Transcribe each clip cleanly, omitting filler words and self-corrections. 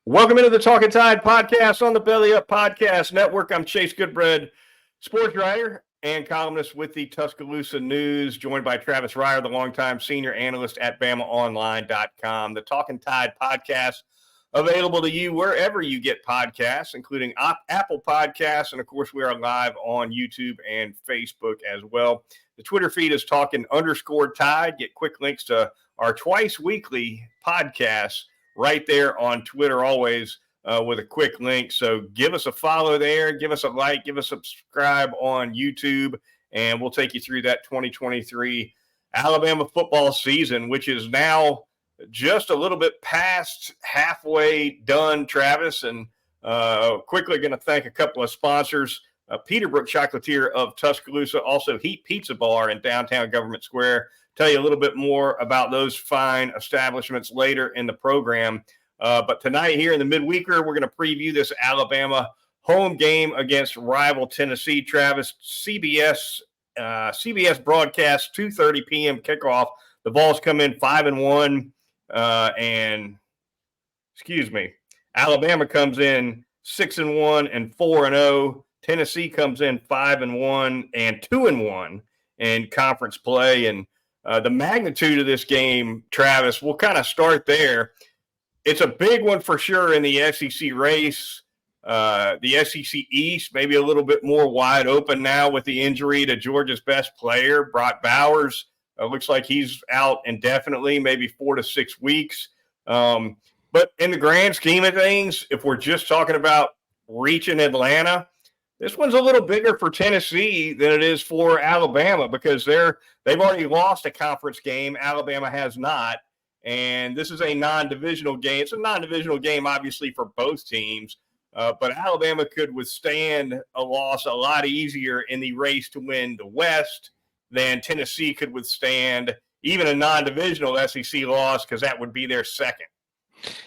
Welcome into the Talkin Tide podcast on the Belly Up Podcast Network. I'm Chase Goodbread, sports writer and columnist with the Tuscaloosa News, joined by Travis Reier, the longtime senior analyst at BamaOnline.com. The Talkin Tide podcast available to you wherever you get podcasts, including Apple Podcasts, and of course we are live on YouTube and Facebook as well. The Twitter feed is Talkin_Tide. Get quick links to our twice weekly podcasts right there on Twitter, always with a quick link. So give us a follow there, give us a like, give us a subscribe on YouTube, and we'll take you through that 2023 Alabama football season, which is now just a little bit past halfway done, Travis. And quickly going to thank a couple of sponsors. Peterbrook Chocolatier of Tuscaloosa, also Heat Pizza Bar in downtown Government Square. Tell you a little bit more about those fine establishments later in the program. But tonight here in the midweeker, we're going to preview this Alabama home game against rival Tennessee. Travis, CBS broadcast, 2:30 p.m. kickoff. The Vols come in 5-1, Alabama comes in 6-1 and 4-0. Tennessee comes in 5-1 and 2-1 in conference play. And the magnitude of this game, Travis, we'll kind of start there. It's a big one for sure in the SEC race. The SEC East, maybe a little bit more wide open now with the injury to Georgia's best player, Brock Bowers. Looks like he's out indefinitely, maybe 4 to 6 weeks. But in the grand scheme of things, if we're just talking about reaching Atlanta, this one's a little bigger for Tennessee than it is for Alabama because they've already lost a conference game. Alabama has not. And this is a non-divisional game. It's a non-divisional game, obviously, for both teams. But Alabama could withstand a loss a lot easier in the race to win the West than Tennessee could withstand even a non-divisional SEC loss because that would be their second.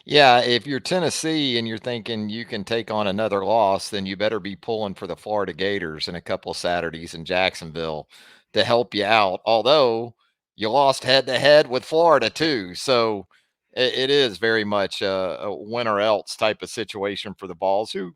Yeah, if you're Tennessee and you're thinking you can take on another loss, then you better be pulling for the Florida Gators in a couple of Saturdays in Jacksonville to help you out. Although you lost head to head with Florida too. So it is very much a win or else type of situation for the Vols, who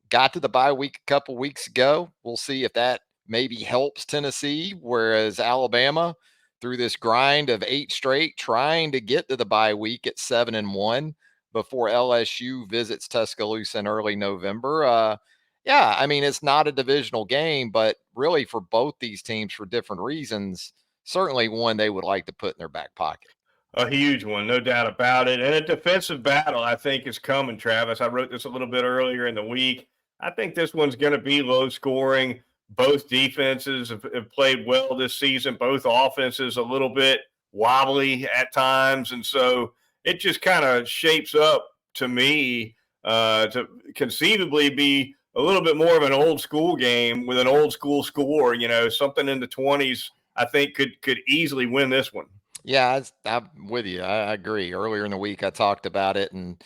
got to the bye week a couple weeks ago. We'll see if that maybe helps Tennessee, whereas Alabama, through this grind of 8 straight, trying to get to the bye week at 7-1 before LSU visits Tuscaloosa in early November. Yeah, I mean, it's not a divisional game, but really for both these teams for different reasons, certainly one they would like to put in their back pocket. A huge one, no doubt about it. And a defensive battle, I think, is coming, Travis. I wrote this a little bit earlier in the week. I think this one's going to be low scoring. Both defenses have played well this season. Both offenses a little bit wobbly at times. And so it just kind of shapes up to me to conceivably be a little bit more of an old school game with an old school score, something in the 20s, I think could easily win this one. Yeah, I'm with you. I agree. Earlier in the week, I talked about it and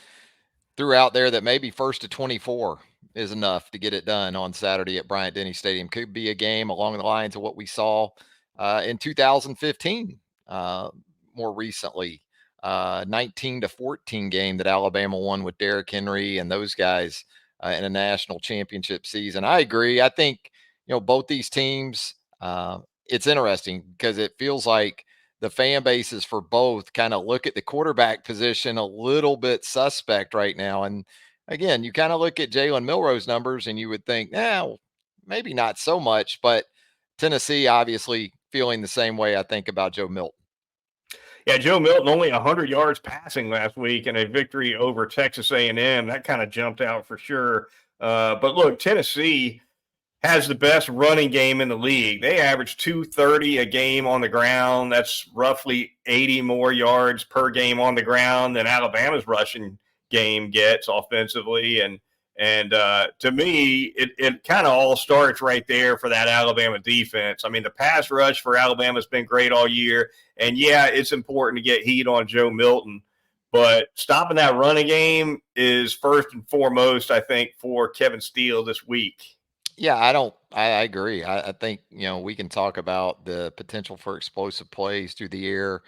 threw out there that maybe 1st to 24 is enough to get it done on Saturday at Bryant-Denny Stadium. Could be a game along the lines of what we saw in 2015, more recently, 19-14 game that Alabama won with Derrick Henry and those guys in a national championship season. I agree. I think both these teams. It's interesting because it feels like the fan bases for both kind of look at the quarterback position a little bit suspect right now. And again, you kind of look at Jalen Milroe's numbers and you would think, maybe not so much, but Tennessee obviously feeling the same way I think about Joe Milton. Yeah, Joe Milton only 100 yards passing last week in a victory over Texas A&M. That kind of jumped out for sure. But look, Tennessee has the best running game in the league. They average 230 a game on the ground. That's roughly 80 more yards per game on the ground than Alabama's rushing game gets offensively. And to me, it kind of all starts right there for that Alabama defense. I mean, the pass rush for Alabama has been great all year. And, yeah, it's important to get heat on Joe Milton. But stopping that running game is first and foremost, I think, for Kevin Steele this week. Yeah, I agree. I think, we can talk about the potential for explosive plays through the air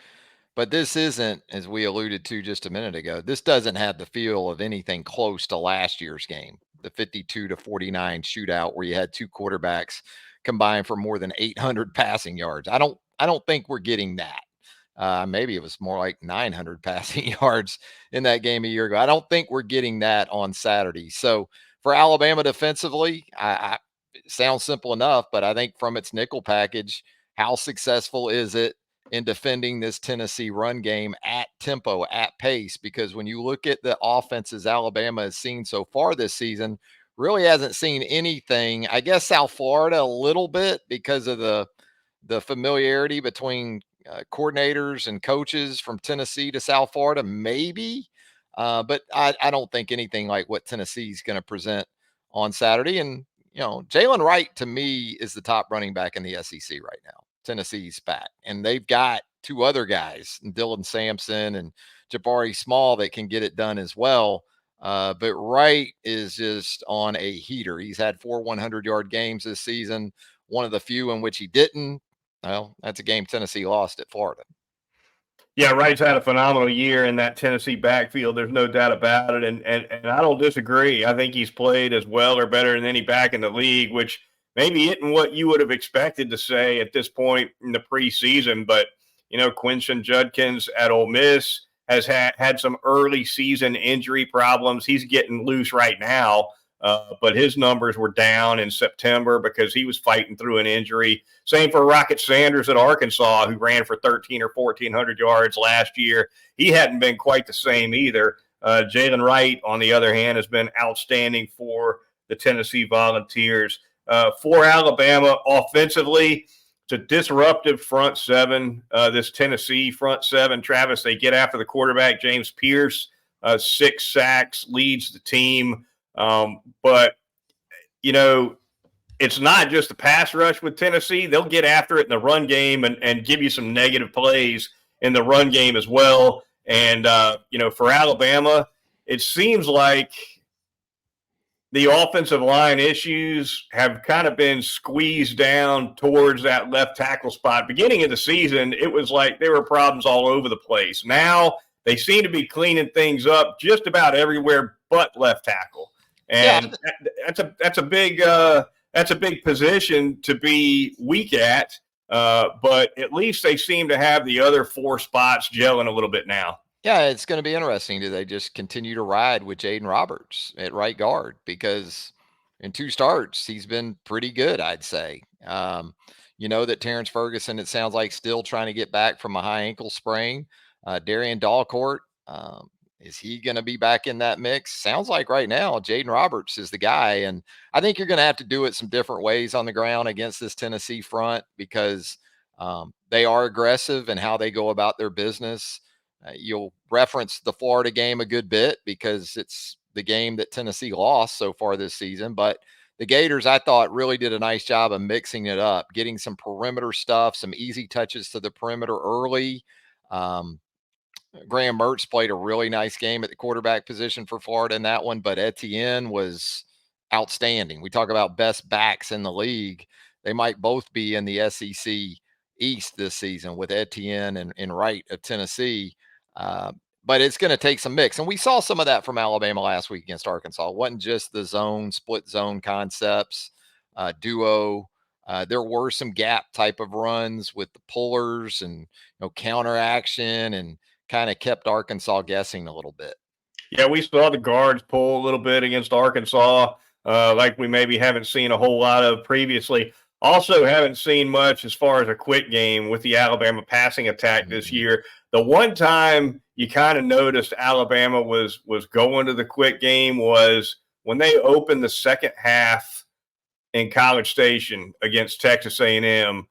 But this isn't, as we alluded to just a minute ago, this doesn't have the feel of anything close to last year's game, the 52-49 shootout where you had two quarterbacks combined for more than 800 passing yards. I don't think we're getting that. Maybe it was more like 900 passing yards in that game a year ago. I don't think we're getting that on Saturday. So for Alabama defensively, it sounds simple enough, but I think from its nickel package, how successful is it in defending this Tennessee run game at tempo, at pace? Because when you look at the offenses Alabama has seen so far this season, really hasn't seen anything. I guess South Florida a little bit because of the familiarity between coordinators and coaches from Tennessee to South Florida, maybe. But I don't think anything like what Tennessee's going to present on Saturday. And, Jalen Wright to me is the top running back in the SEC right now. Tennessee's back. And they've got two other guys, Dylan Sampson and Jabari Small, that can get it done as well. But Wright is just on a heater. He's had 4 100-yard games this season, one of the few in which he didn't. Well, that's a game Tennessee lost at Florida. Yeah, Wright's had a phenomenal year in that Tennessee backfield. There's no doubt about it. And I don't disagree. I think he's played as well or better than any back in the league, which maybe isn't what you would have expected to say at this point in the preseason. But, Quinshon Judkins at Ole Miss has had some early season injury problems. He's getting loose right now. But his numbers were down in September because he was fighting through an injury. Same for Rocket Sanders at Arkansas, who ran for 13 or 1,400 yards last year. He hadn't been quite the same either. Jalen Wright, on the other hand, has been outstanding for the Tennessee Volunteers. For Alabama, offensively, it's a disruptive front seven, this Tennessee front seven. Travis, they get after the quarterback, James Pierce, 6 sacks, leads the team. But, it's not just the pass rush with Tennessee. They'll get after it in the run game and give you some negative plays in the run game as well. And, for Alabama, it seems like the offensive line issues have kind of been squeezed down towards that left tackle spot. Beginning of the season, it was like there were problems all over the place. Now they seem to be cleaning things up just about everywhere but left tackle. And that's a big position to be weak at. But at least they seem to have the other 4 spots gelling a little bit now. Yeah, it's going to be interesting. Do they just continue to ride with Jaden Roberts at right guard? Because in 2 starts, he's been pretty good, I'd say. That Terrence Ferguson, it sounds like, still trying to get back from a high ankle sprain. Darian Dalcourt, is he going to be back in that mix? Sounds like right now, Jaden Roberts is the guy. And I think you're going to have to do it some different ways on the ground against this Tennessee front because they are aggressive in how they go about their business. You'll reference the Florida game a good bit because it's the game that Tennessee lost so far this season. But the Gators, I thought, really did a nice job of mixing it up, getting some perimeter stuff, some easy touches to the perimeter early. Graham Mertz played a really nice game at the quarterback position for Florida in that one, but Etienne was outstanding. We talk about best backs in the league. They might both be in the SEC East this season with Etienne and Wright of Tennessee. But it's going to take some mix. And we saw some of that from Alabama last week against Arkansas. It wasn't just the split zone concepts, duo. There were some gap type of runs with the pullers and counter action and kind of kept Arkansas guessing a little bit. Yeah, we saw the guards pull a little bit against Arkansas, like we maybe haven't seen a whole lot of previously. Also, haven't seen much as far as a quick game with the Alabama passing attack this year. The one time you kind of noticed Alabama was going to the quick game was when they opened the second half in College Station against Texas A&M.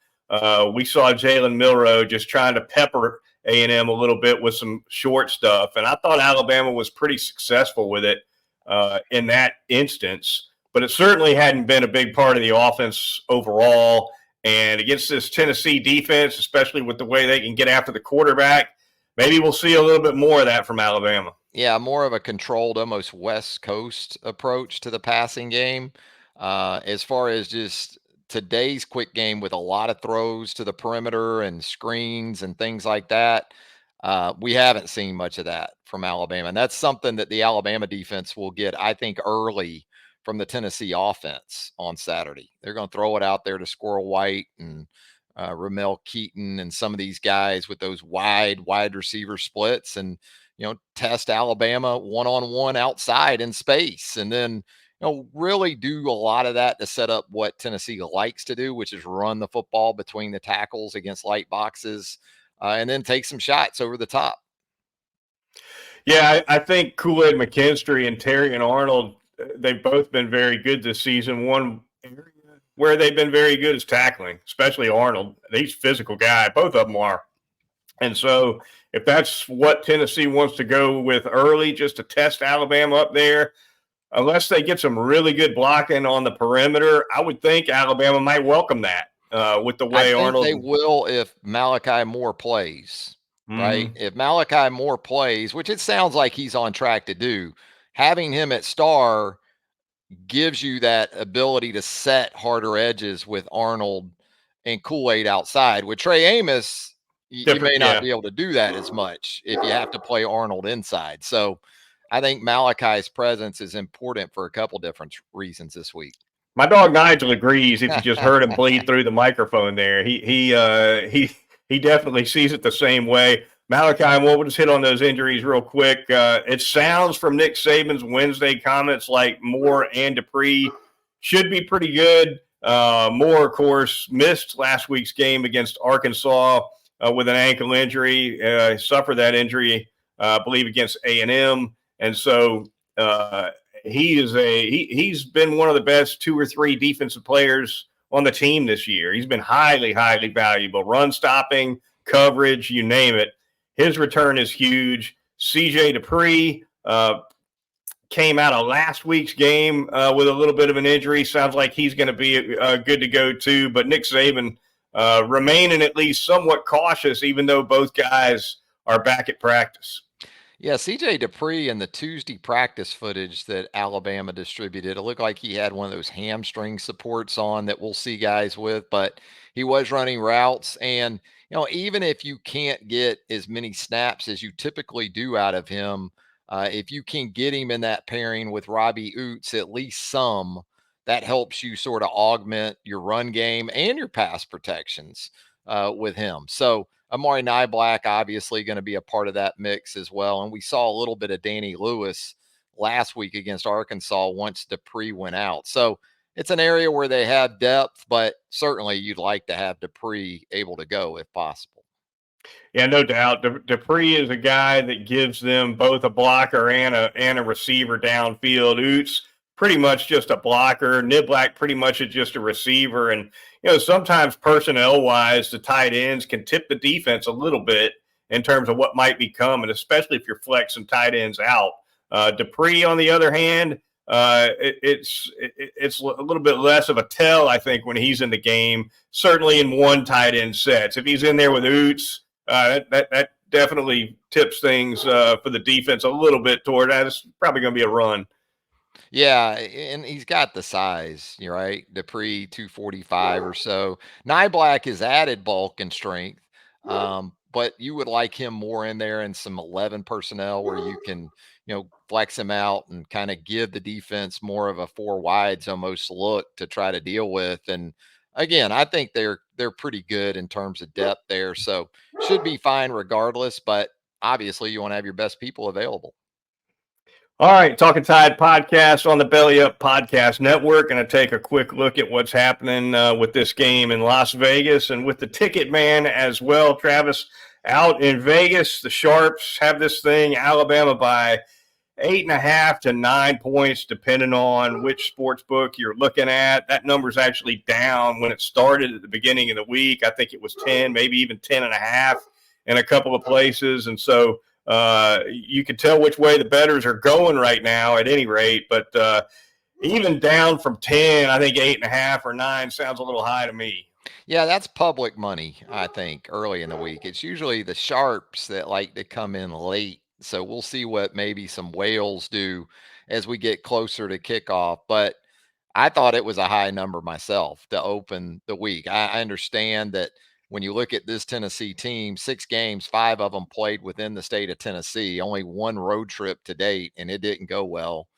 We saw Jalen Milroe just trying to pepper A&M a little bit with some short stuff, and I thought Alabama was pretty successful with it in that instance. But it certainly hadn't been a big part of the offense overall. And against this Tennessee defense, especially with the way they can get after the quarterback, maybe we'll see a little bit more of that from Alabama. Yeah, more of a controlled, almost West Coast approach to the passing game. As far as just today's quick game with a lot of throws to the perimeter and screens and things like that, We haven't seen much of that from Alabama. And that's something that the Alabama defense will get, I think, early from the Tennessee offense on Saturday. They're going to throw it out there to Squirrel White and Ramel Keaton and some of these guys with those wide receiver splits, and test Alabama one-on-one outside in space, and then really do a lot of that to set up what Tennessee likes to do, which is run the football between the tackles against light boxes, and then take some shots over the top. Yeah, I think Kool-Aid McKinstry and Terry and Arnold, they've both been very good this season. One area where they've been very good is tackling, especially Arnold. He's a physical guy. Both of them are. And so if that's what Tennessee wants to go with early, just to test Alabama up there, unless they get some really good blocking on the perimeter, I would think Alabama might welcome that with the way I think Arnold. they will if Malachi Moore plays, right? Mhm. If Malachi Moore plays, which it sounds like he's on track to do, having him at star gives you that ability to set harder edges with Arnold and Kool-Aid outside. With Trey Amos, you may Different, not yeah. be able to do that as much if you have to play Arnold inside. So I think Malachi's presence is important for a couple different reasons this week. My dog Nigel agrees. If you just heard him bleed through the microphone there, he definitely sees it the same way. Malachi, we'll just hit on those injuries real quick. It sounds from Nick Saban's Wednesday comments like Moore and Dupree should be pretty good. Moore, of course, missed last week's game against Arkansas with an ankle injury. Suffered that injury, I believe, against A&M, and so he's been one of the best 2 or 3 defensive players on the team this year. He's been highly valuable. Run stopping, coverage, you name it. His return is huge. CJ Dupree came out of last week's game with a little bit of an injury. Sounds like he's going to be good to go too. But Nick Saban remaining at least somewhat cautious, even though both guys are back at practice. Yeah, CJ Dupree in the Tuesday practice footage that Alabama distributed, it looked like he had one of those hamstring supports on that we'll see guys with, but he was running routes. And, even if you can't get as many snaps as you typically do out of him, if you can get him in that pairing with Robbie Oots, at least some, that helps you sort of augment your run game and your pass protections with him. So, Amari Niblack obviously going to be a part of that mix as well. And we saw a little bit of Danny Lewis last week against Arkansas once Dupree went out. So it's an area where they have depth, but certainly you'd like to have Dupree able to go if possible. Yeah, no doubt. Dupree is a guy that gives them both a blocker and a receiver downfield. Oots pretty much just a blocker. Niblack pretty much is just a receiver. And sometimes personnel wise, the tight ends can tip the defense a little bit in terms of what might be coming, especially if you're flexing tight ends out. Dupree, on the other hand, it's a little bit less of a tell, I think, when he's in the game. Certainly in one tight end sets. If he's in there with Oots, that definitely tips things for the defense a little bit toward that. It's probably going to be a run. Yeah, and he's got the size, right? Dupree 245 or so. Niblack is added bulk and strength, but you would like him more in there in some 11 personnel where you can, flex him out and kind of give the defense more of a 4 wides almost look to try to deal with. And again, I think they're pretty good in terms of depth there, so should be fine regardless. But obviously, you want to have your best people available. All right, Talkin Tide podcast on the Belly Up Podcast Network. Going to take a quick look at what's happening with this game in Las Vegas and with the ticket man as well. Travis, out in Vegas, the Sharps have this thing, Alabama by 8.5 to 9 points, depending on which sports book you're looking at. That number's actually down. When it started at the beginning of the week, I think it was 10, maybe even 10.5 in a couple of places. And so you can tell which way the bettors are going right now at any rate. But even down from 10, I think 8.5 or 9 sounds a little high to me. Yeah, that's public money, I think, early in the week. It's usually the sharps that like to come in late. So we'll see what maybe some whales do as we get closer to kickoff. But I thought it was a high number myself to open the week. I understand that when you look at this Tennessee team, 6 games, 5 of them played within the state of Tennessee, only 1 road trip to date, and it didn't go well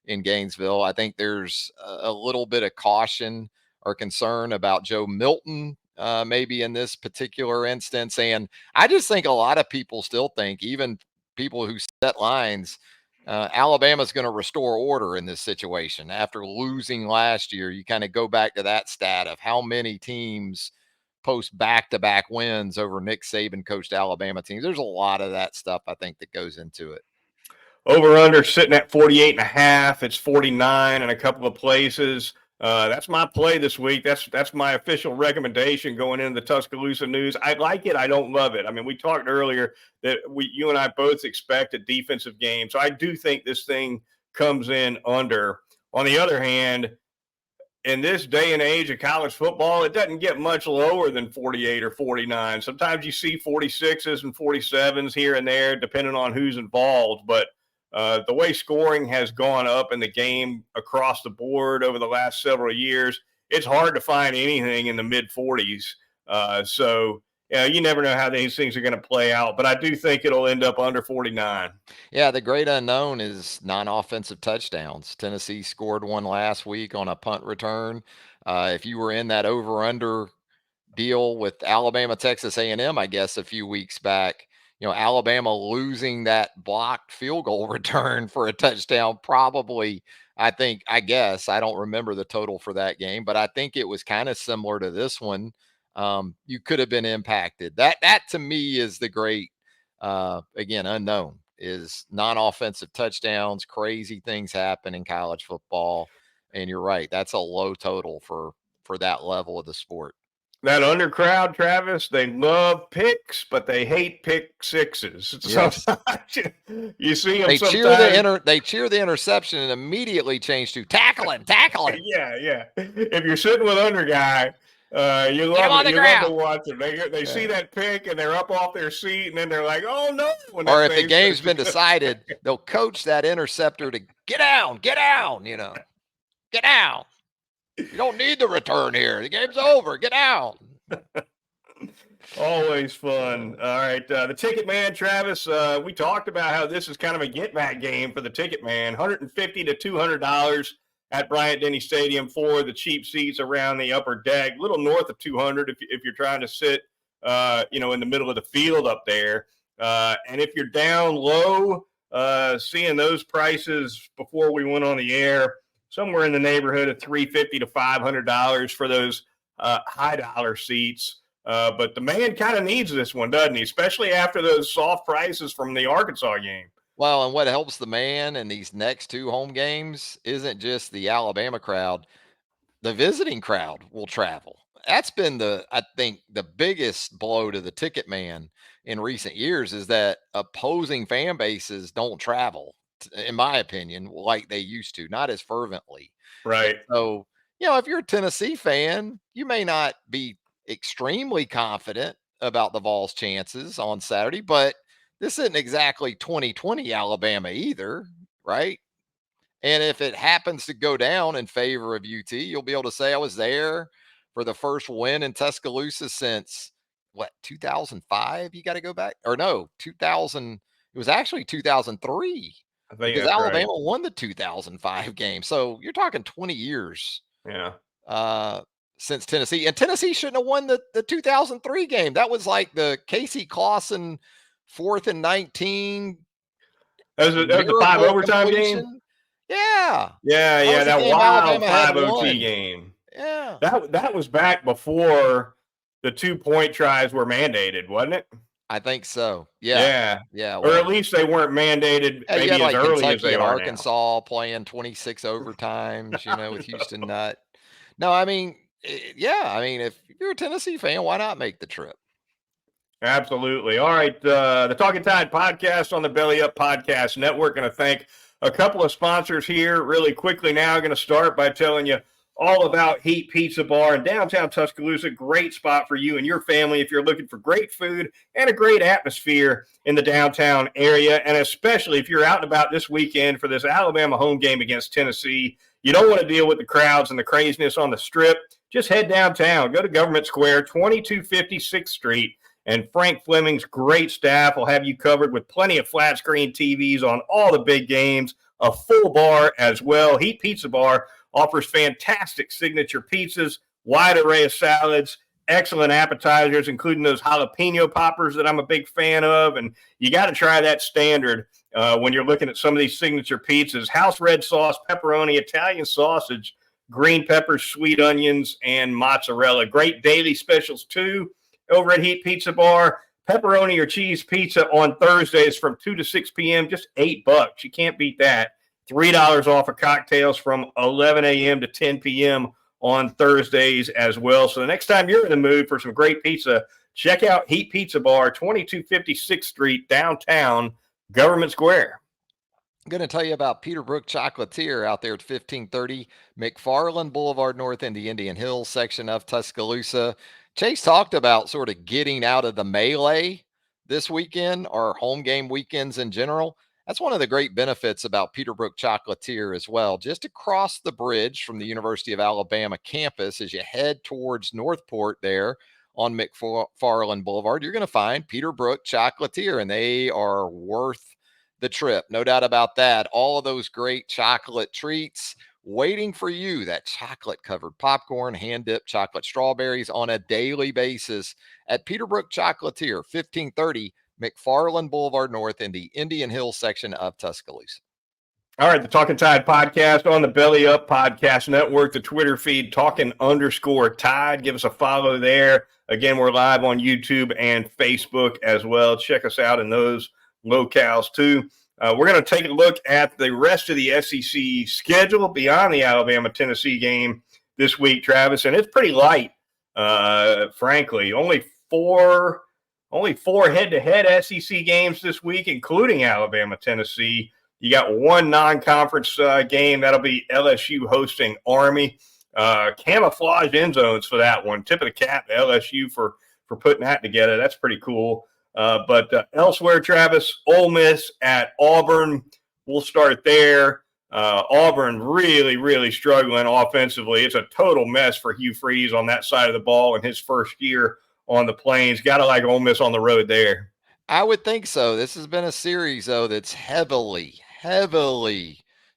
in Gainesville. I think there's a little bit of caution or concern about Joe Milton, maybe in this particular instance. And I just think a lot of people still think, even people who set lines, Alabama's going to restore order in this situation. After losing last year, you kind of go back to that stat of how many teams post back-to-back wins over Nick Saban coached Alabama teams. There's a lot of that stuff, I think, that goes into it. Over under sitting at 48.5. It's 49 in a couple of places. That's my play this week. That's my official recommendation going into the Tuscaloosa news. I like it. I don't love it. I mean, we talked earlier that you and I both expect a defensive game. So I do think this thing comes in under. On the other hand, in this day and age of college football, it doesn't get much lower than 48 or 49. Sometimes you see 46s and 47s here and there, depending on who's involved. But the way scoring has gone up in the game across the board over the last several years, it's hard to find anything in the mid 40s. So you never know how these things are going to play out, but I do think it'll end up under 49. Yeah, the great unknown is non-offensive touchdowns. Tennessee scored one last week on a punt return. If you were in that over-under deal with Alabama, Texas A&M, I guess, a few weeks back, Alabama losing that blocked field goal return for a touchdown, probably, I guess, I don't remember the total for that game, but I think it was kind of similar to this one. You could have been impacted. That to me is the great, again, unknown, is non-offensive touchdowns. Crazy things happen in college football. And you're right. That's a low total for that level of the sport. That under crowd, Travis, they love picks, but they hate pick sixes. Yes. You see them they sometimes. They cheer the interception and immediately change to tackling. Yeah. If you're sitting with under guy, you love to watch them. They see that pick and they're up off their seat, and then they're like, "Oh no!" Or if the game's been decided, they'll coach that interceptor to get down. Get down. You don't need the return here. The game's over. Get out. Always fun. All right. The Ticket Man, Travis, we talked about how this is kind of a get-back game for the Ticket Man. $150 to $200 at Bryant-Denny Stadium for the cheap seats around the upper deck. A little north of $200 if you're trying to sit, in the middle of the field up there. And if you're down low, seeing those prices before we went on the air, somewhere in the neighborhood of $350 to $500 for those high dollar seats. But the man kind of needs this one, doesn't he? Especially after those soft prices from the Arkansas game. Well, and what helps the man in these next 2 home games isn't just the Alabama crowd. The visiting crowd will travel. That's been I think the biggest blow to the Ticket Man in recent years, is that opposing fan bases don't travel, in my opinion, like they used to, not as fervently. Right. So, if you're a Tennessee fan, you may not be extremely confident about the Vols' chances on Saturday, but this isn't exactly 2020 Alabama either, right? And if it happens to go down in favor of UT, you'll be able to say, I was there for the first win in Tuscaloosa since 2005? You got to go back, or no, 2000. It was actually 2003, I think because that's Alabama right. won the 2005 game. So you're talking 20 years. Yeah. Since Tennessee, and Tennessee shouldn't have won the 2003 game. That was like the Casey Clausen 4th and 19 That was the 5 miracle overtime game. completion. Yeah. Yeah. That game wild Alabama 5 had OT won. game. Yeah. That was back before the 2-point tries were mandated, wasn't it? I think so. Yeah. Or at least they weren't mandated maybe you had as early Kentucky as they and are Arkansas playing 26 overtimes, with Houston Nutt. No, I mean, if you're a Tennessee fan, why not make the trip? Absolutely. All right. The Talkin Tide podcast on the Belly Up Podcast Network. Going to thank a couple of sponsors here really quickly now. Going to start by telling you all about Heat Pizza Bar in downtown Tuscaloosa. Great spot for you and your family if you're looking for great food and a great atmosphere in the downtown area. And especially if you're out and about this weekend for this Alabama home game against Tennessee. You don't want to deal with the crowds and the craziness on the Strip. just head downtown. Go to Government Square, 2256th Street, and Frank Fleming's great staff will have you covered with plenty of flat screen TVs on all the big games, a full bar as well. Heat Pizza Bar offers fantastic signature pizzas, wide array of salads, excellent appetizers, including those jalapeno poppers that I'm a big fan of. And you got to try that standard when you're looking at some of these signature pizzas. House red sauce, pepperoni, Italian sausage, green peppers, sweet onions, and mozzarella. Great daily specials, too, over at Heat Pizza Bar. Pepperoni or cheese pizza on Thursdays from 2 to 6 p.m., just $8. You can't beat that. $3 off of cocktails from 11 a.m. to 10 p.m. on Thursdays as well. So the next time you're in the mood for some great pizza, check out Heat Pizza Bar, 2256th Street, downtown Government Square. I'm going to tell you about Peterbrook Chocolatier out there at 1530 McFarland Boulevard North in the Indian Hills section of Tuscaloosa. Chase talked about sort of getting out of the melee this weekend, or home game weekends in general. That's one of the great benefits about Peterbrook Chocolatier as well. Just across the bridge from the University of Alabama campus, as you head towards Northport there on McFarland Boulevard, you're going to find Peterbrook Chocolatier, and they are worth the trip. No doubt about that. All of those great chocolate treats waiting for you. That chocolate covered popcorn, hand dipped chocolate strawberries on a daily basis at Peterbrook Chocolatier, 1530 McFarland Boulevard North in the Indian Hills section of Tuscaloosa. All right, the Talkin Tide podcast on the Belly Up Podcast Network, the Twitter feed, Talkin_Tide. Give us a follow there. Again, we're live on YouTube and Facebook as well. Check us out in those locales too. We're going to take a look at the rest of the SEC schedule beyond the Alabama-Tennessee game this week, Travis, and it's pretty light, frankly. Only four head-to-head SEC games this week, including Alabama-Tennessee. You got one non-conference game. That'll be LSU hosting Army. Camouflage end zones for that one. Tip of the cap to LSU for putting that together. That's pretty cool. But elsewhere, Travis, Ole Miss at Auburn. We'll start there. Auburn really, really struggling offensively. It's a total mess for Hugh Freeze on that side of the ball in his first year on the Plains. Got to like Ole Miss on the road there. I would think so. This has been a series, though, that's heavily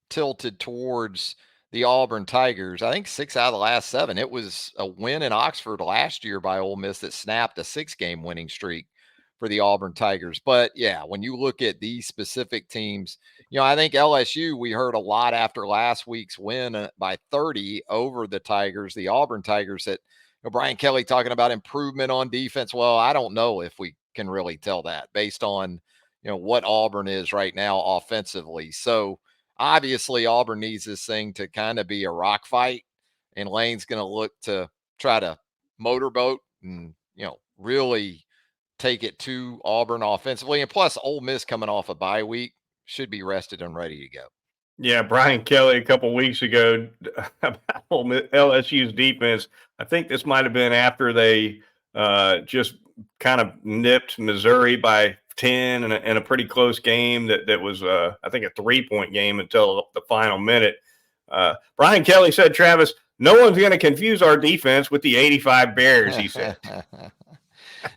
tilted towards the Auburn Tigers. I think 6 out of the last 7. It was a win in Oxford last year by Ole Miss that snapped a 6-game winning streak for the Auburn Tigers. But yeah, when you look at these specific teams, I think LSU, we heard a lot after last week's win by 30 over the Tigers, the Auburn Tigers, that Brian Kelly talking about improvement on defense. Well, I don't know if we can really tell that based on, what Auburn is right now offensively. So obviously Auburn needs this thing to kind of be a rock fight, and Lane's going to look to try to motorboat and, really take it to Auburn offensively. And plus Ole Miss coming off a bye week should be rested and ready to go. Yeah, Brian Kelly a couple weeks ago about LSU's defense. I think this might have been after they just kind of nipped Missouri by 10 in a pretty close game that was, I think, a 3-point game until the final minute. Brian Kelly said, Travis, no one's going to confuse our defense with the 85 Bears, he said.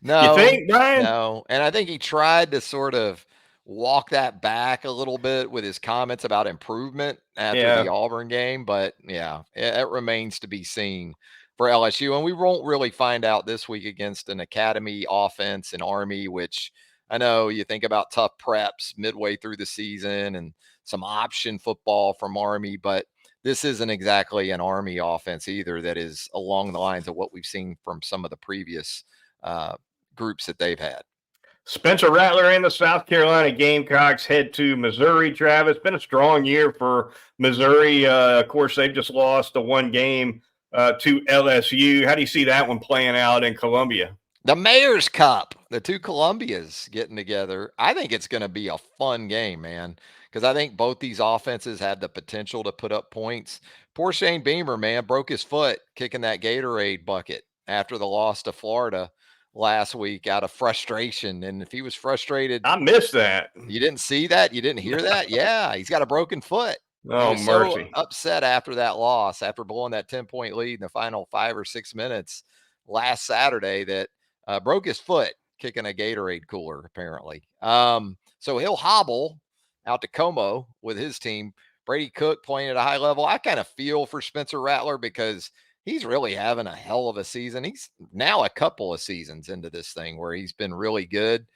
No, you think, Brian? No. And I think he tried to sort of walk that back a little bit with his comments about improvement after the Auburn game. But yeah, it remains to be seen for LSU. And we won't really find out this week against an academy offense and Army, which I know you think about tough preps midway through the season and some option football from Army, but this isn't exactly an Army offense either that is along the lines of what we've seen from some of the previous groups that they've had. Spencer Rattler and the South Carolina Gamecocks head to Missouri, Travis. Been a strong year for Missouri. Of course, they've just lost the one game to LSU. How do you see that one playing out in Columbia? The Mayor's Cup, the two Columbias getting together. I think it's going to be a fun game, man, because I think both these offenses have the potential to put up points. Poor Shane Beamer, man, broke his foot kicking that Gatorade bucket after the loss to Florida last week out of frustration. And if he was frustrated, I missed that. You didn't see that? You didn't hear that? Yeah, he's got a broken foot. He Oh, was so mercy. upset after that loss, after blowing that 10-point lead in the final 5 or 6 minutes last Saturday, that broke his foot kicking a Gatorade cooler, apparently. So he'll hobble out to Como with his team. Brady Cook playing at a high level. I kind of feel for Spencer Rattler because he's really having a hell of a season. He's now a couple of seasons into this thing where he's been really good.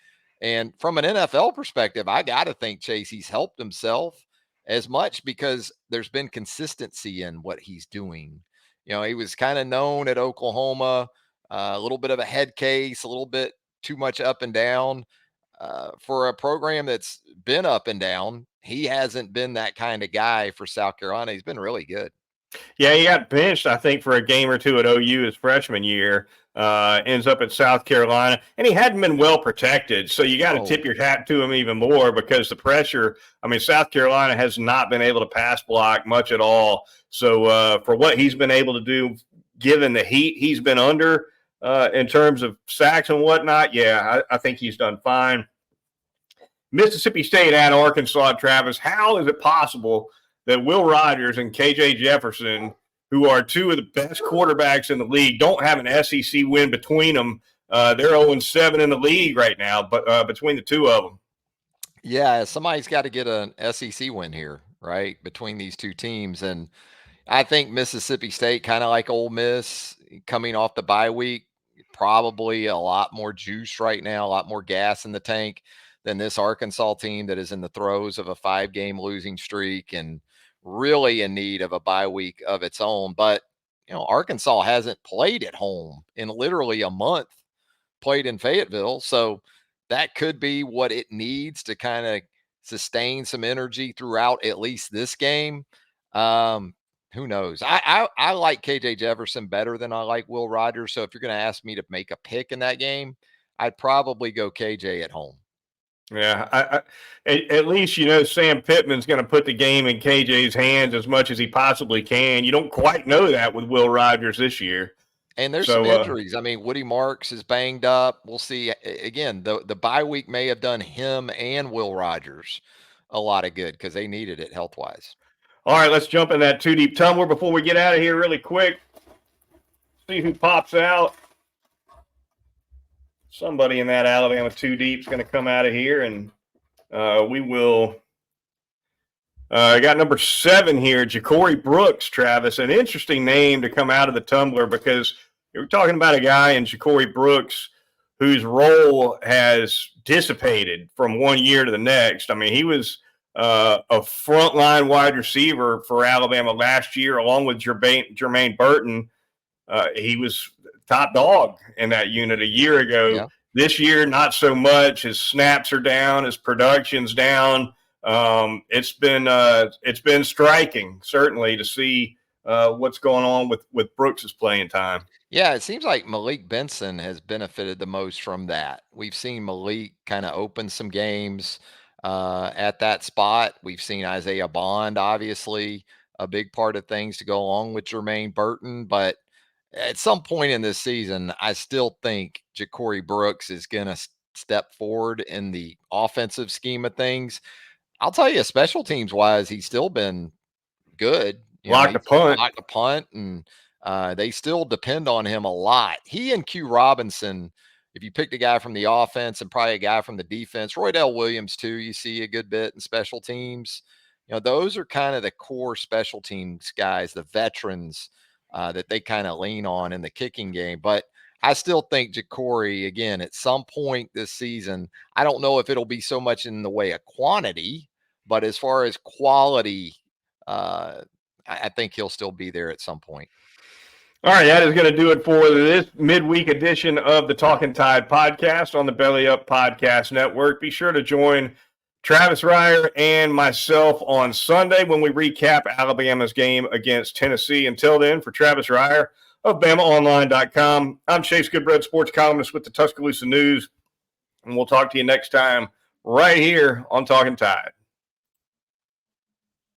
And from an NFL perspective, I got to think, Chase, he's helped himself as much because there's been consistency in what he's doing. You know, he was kind of known at Oklahoma, a little bit of a head case, a little bit too much up and down. For a program that's been up and down, he hasn't been that kind of guy for South Carolina. He's been really good. Yeah, he got benched, I think, for a game or two at OU his freshman year. Ends up at South Carolina, and he hadn't been well protected. So you got to tip Oh, your hat to him even more because the pressure. I mean, South Carolina has not been able to pass block much at all. So for what he's been able to do, given the heat he's been under in terms of sacks and whatnot, yeah, I think he's done fine. Mississippi State at Arkansas, Travis. How is it possible that Will Rogers and KJ Jefferson, who are two of the best quarterbacks in the league, don't have an SEC win between them? They're 0-7 in the league right now, but between the two of them. yeah, somebody's got to get an SEC win here, right? Between these two teams. And I think Mississippi State, kind of like Ole Miss, coming off the bye week, probably a lot more juice right now, a lot more gas in the tank than this Arkansas team that is in the throes of a 5-game losing streak and really in need of a bye week of its own. But, you know, Arkansas hasn't played at home in literally a month, played in Fayetteville. So that could be what it needs to kind of sustain some energy throughout at least this game. Um, who knows? I like KJ Jefferson better than I like Will Rogers. So if you're going to ask me to make a pick in that game, I'd probably go KJ at home. Yeah, at least you know Sam Pittman's going to put the game in KJ's hands as much as he possibly can. You don't quite know that with Will Rogers this year. And there's some So injuries. I mean, Woody Marks is banged up. We'll see. Again, the bye week may have done him and Will Rogers a lot of good because they needed it health wise. all right, let's jump in that two deep tumbler before we get out of here really quick. See who pops out. Somebody in that Alabama two deep is going to come out of here, and we will. I got number 7 here, Ja'Cory Brooks, Travis. An interesting name to come out of the tumbler because you're talking about a guy in Ja'Cory Brooks whose role has dissipated from one year to the next. I mean, he was a frontline wide receiver for Alabama last year, along with Jermaine Burton. He was top dog in that unit a year ago. Yeah. This year, not so much. His snaps are down. His production's down. It's been striking, certainly, to see what's going on with Brooks's playing time. Yeah, it seems like Malik Benson has benefited the most from that. We've seen Malik kind of open some games at that spot. We've seen Isaiah Bond, obviously, a big part of things to go along with Jermaine Burton. But at some point in this season, I still think Ja'Cory Brooks is going to step forward in the offensive scheme of things. I'll tell you, special teams wise, he's still been good. You know, Blocked a he's punt. blocked a punt, and they still depend on him a lot. He and Q Robinson, if you picked a guy from the offense and probably a guy from the defense, Roydell Williams too, you see a good bit in special teams. You know, those are kind of the core special teams guys, the veterans that they kind of lean on in the kicking game. But I still think Ja'Cory, again, at some point this season, I don't know if it'll be so much in the way of quantity, but as far as quality, I think he'll still be there at some point. All right, that is going to do it for this midweek edition of the Talkin Tide podcast on the Belly Up Podcast Network. Be sure to join Travis Reier and myself on Sunday when we recap Alabama's game against Tennessee. Until then, for Travis Reier of BamaOnline.com, I'm Chase Goodbread, sports columnist with the Tuscaloosa News, and we'll talk to you next time right here on Talkin Tide.